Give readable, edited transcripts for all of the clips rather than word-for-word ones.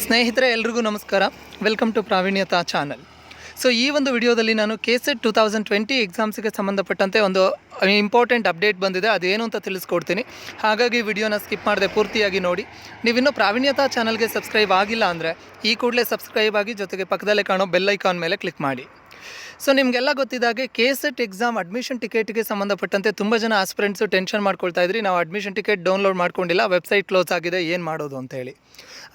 ಸ್ನೇಹಿತರೆ ಎಲ್ರಿಗೂ ನಮಸ್ಕಾರ. Welcome to Praveenyata channel. So ಈ ಒಂದು ವಿಡಿಯೋದಲ್ಲಿ ನಾನು Kset 2020 ಎಕ್ಸಾಮ್ಸ್ಗೆ ಸಂಬಂಧಪಟ್ಟಂತೆ ಒಂದು ಇಂಪಾರ್ಟೆಂಟ್ ಅಪ್ಡೇಟ್ ಬಂದಿದೆ, ಅದೇನು ಅಂತ ತಿಳಿಸ್ಕೊಡ್ತೀನಿ. ಹಾಗಾಗಿ ವಿಡಿಯೋನ ಸ್ಕಿಪ್ ಮಾಡದೆ ಪೂರ್ತಿಯಾಗಿ ನೋಡಿ. ನೀವಿನ್ನೂ ಪ್ರಾವೀಣ್ಯತಾ ಚಾನಲ್ಗೆ ಸಬ್ಸ್ಕ್ರೈಬ್ ಆಗಿಲ್ಲ ಅಂದರೆ ಈ ಕೂಡಲೇ ಸಬ್ಸ್ಕ್ರೈಬ್ ಆಗಿ, ಜೊತೆಗೆ ಪಕ್ಕದಲ್ಲೇ ಕಾಣೋ ಬೆಲ್ ಐಕಾನ್ ಮೇಲೆ ಕ್ಲಿಕ್ ಮಾಡಿ. ಸೊ ನಿಮಗೆಲ್ಲ ಗೊತ್ತಿದ್ದಾಗೆ Kset ಎಕ್ಸಾಮ್ ಅಡ್ಮಿಷನ್ ಟಿಕೆಟ್ಗೆ ಸಂಬಂಧಪಟ್ಟಂತೆ ತುಂಬ ಜನ ಆಸ್ಪಿರೆಂಟ್ಸು ಟೆನ್ಷನ್ ಮಾಡ್ಕೊಳ್ತಾ ಇದ್ರಿ, ನಾವು ಅಡ್ಮಿಷನ್ ಟಿಕೆಟ್ ಡೌನ್ಲೋಡ್ ಮಾಡ್ಕೊಂಡಿಲ್ಲ, ವೆಬ್ಸೈಟ್ ಕ್ಲೋಸ್ ಆಗಿದೆ, ಏನು ಮಾಡೋದು ಅಂತ ಹೇಳಿ.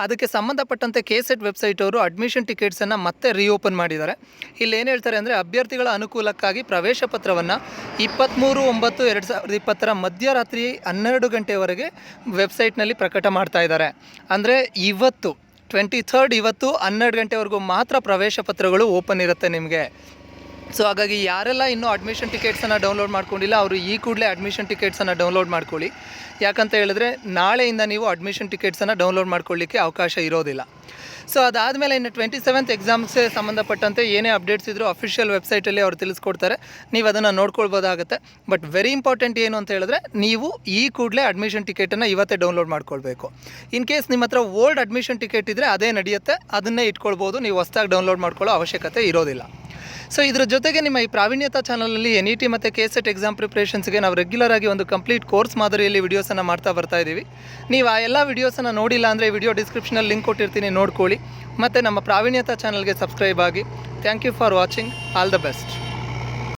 ಅದಕ್ಕೆ ಸಂಬಂಧಪಟ್ಟಂತೆ Kset ವೆಬ್ಸೈಟ್ ಅವರು ಅಡ್ಮಿಷನ್ ಟಿಕೆಟ್ಸನ್ನು ಮತ್ತೆ ರೀಓಪನ್ ಮಾಡಿದ್ದಾರೆ. ಇಲ್ಲಿ ಏನು ಹೇಳ್ತಾರೆ ಅಂದರೆ, ಅಭ್ಯರ್ಥಿಗಳ ಅನುಕೂಲಕ್ಕಾಗಿ ಪ್ರವೇಶ ಪತ್ರವನ್ನು 23/9/2020 ಮಧ್ಯರಾತ್ರಿ 12 ಗಂಟೆವರೆಗೆ ವೆಬ್ಸೈಟ್ನಲ್ಲಿ ಪ್ರಕಟ ಮಾಡ್ತಾ ಇದ್ದಾರೆ. ಅಂದರೆ ಇವತ್ತು 23rd ಇವತ್ತು 12 ಗಂಟೆವರೆಗೂ ಮಾತ್ರ ಪ್ರವೇಶ ಪತ್ರಗಳು ಓಪನ್ ಇರುತ್ತೆ ನಿಮಗೆ. ಸೊ ಹಾಗಾಗಿ ಯಾರೆಲ್ಲ ಇನ್ನೂ ಅಡ್ಮಿಷನ್ ಟಿಕೆಟ್ಸನ್ನು ಡೌನ್ಲೋಡ್ ಮಾಡ್ಕೊಂಡಿಲ್ಲ ಅವರು ಈ ಕೂಡಲೇ ಅಡ್ಮಿಷನ್ ಟಿಕೆಟ್ಸನ್ನು ಡೌನ್ಲೋಡ್ ಮಾಡ್ಕೊಳ್ಳಿ. ಯಾಕಂತ ಹೇಳಿದ್ರೆ ನಾಳೆಯಿಂದ ನೀವು ಅಡ್ಮಿಷನ್ ಟಿಕೆಟ್ಸನ್ನು ಡೌನ್ಲೋಡ್ ಮಾಡ್ಕೊಳ್ಳಿಕ್ಕೆ ಅವಕಾಶ ಇರೋದಿಲ್ಲ. ಸೊ ಅದಾದಮೇಲೆ ಇನ್ನು 27th ಎಕ್ಸಾಮ್ಸ್ಗೆ ಸಂಬಂಧಪಟ್ಟಂತೆ ಏನೇ ಅಪ್ಡೇಟ್ಸ್ ಇದ್ದರೂ ಅಫಿಷಿಯಲ್ ವೆಬ್ಸೈಟಲ್ಲಿ ಅವರು ತಿಳಿಸ್ಕೊಡ್ತಾರೆ, ನೀವು ಅದನ್ನು ನೋಡ್ಕೊಳ್ಬೋದಾಗುತ್ತೆ. ಬಟ್ ವೆರಿ ಇಂಪಾರ್ಟೆಂಟ್ ಏನು ಅಂತ ಹೇಳಿದ್ರೆ, ನೀವು ಈ ಕೂಡಲೇ ಅಡ್ಮಿಷನ್ ಟಿಕೆಟನ್ನು ಇವತ್ತೇ ಡೌನ್ಲೋಡ್ ಮಾಡ್ಕೊಳ್ಬೇಕು. ಇನ್ ಕೇಸ್ ನಿಮ್ಮ ಹತ್ರ ಓಲ್ಡ್ ಅಡ್ಮಿಷನ್ ಟಿಕೆಟ್ ಇದ್ದರೆ ಅದೇ ನಡೆಯುತ್ತೆ, ಅದನ್ನೇ ಇಟ್ಕೊಳ್ಬೋದು, ನೀವು ಹೊಸದಾಗಿ ಡೌನ್ಲೋಡ್ ಮಾಡ್ಕೊಳ್ಳೋ ಅವಶ್ಯಕತೆ ಇರೋದಿಲ್ಲ. ಸೊ ಇದ್ರ ಜೊತೆಗೆ ನಿಮ್ಮ ಈ ಪ್ರಾವೀಣ್ಯತಾ ಚಾನಲಲ್ಲಿ NET ಮತ್ತು Kset ಎಕ್ಸಾಮ್ ಪ್ರಿಪ್ರೇಷನ್ಸ್ಗೆ ನಾವು ರೆಗ್ಯುಲರ್ ಆಗಿ ಒಂದು ಕಂಪ್ಲೀಟ್ ಕೋರ್ಸ್ ಮಾದರಿಯಲ್ಲಿ ವಿಡಿಯೋಸನ್ನು ಮಾಡ್ತಾ ಬರ್ತಾ ಇದ್ದೀವಿ. ನೀವು ಆ ಎಲ್ಲ ವಿಡಿಯೋಸನ್ನು ನೋಡಿಲ್ಲ ಅಂದರೆ ವಿಡಿಯೋ ಡಿಸ್ಕ್ರಿಪ್ಷನಲ್ಲಿ ಲಿಂಕ್ ಕೊಟ್ಟಿರ್ತೀನಿ, ನೋಡ್ಕೊಳ್ಳಿ. ಮತ್ತು ನಮ್ಮ ಪ್ರಾವೀಣ್ಯತಾ ಚಾನಲ್ಗೆ ಸಬ್ಸ್ಕ್ರೈಬ್ ಆಗಿ. Thank you for watching. All the best.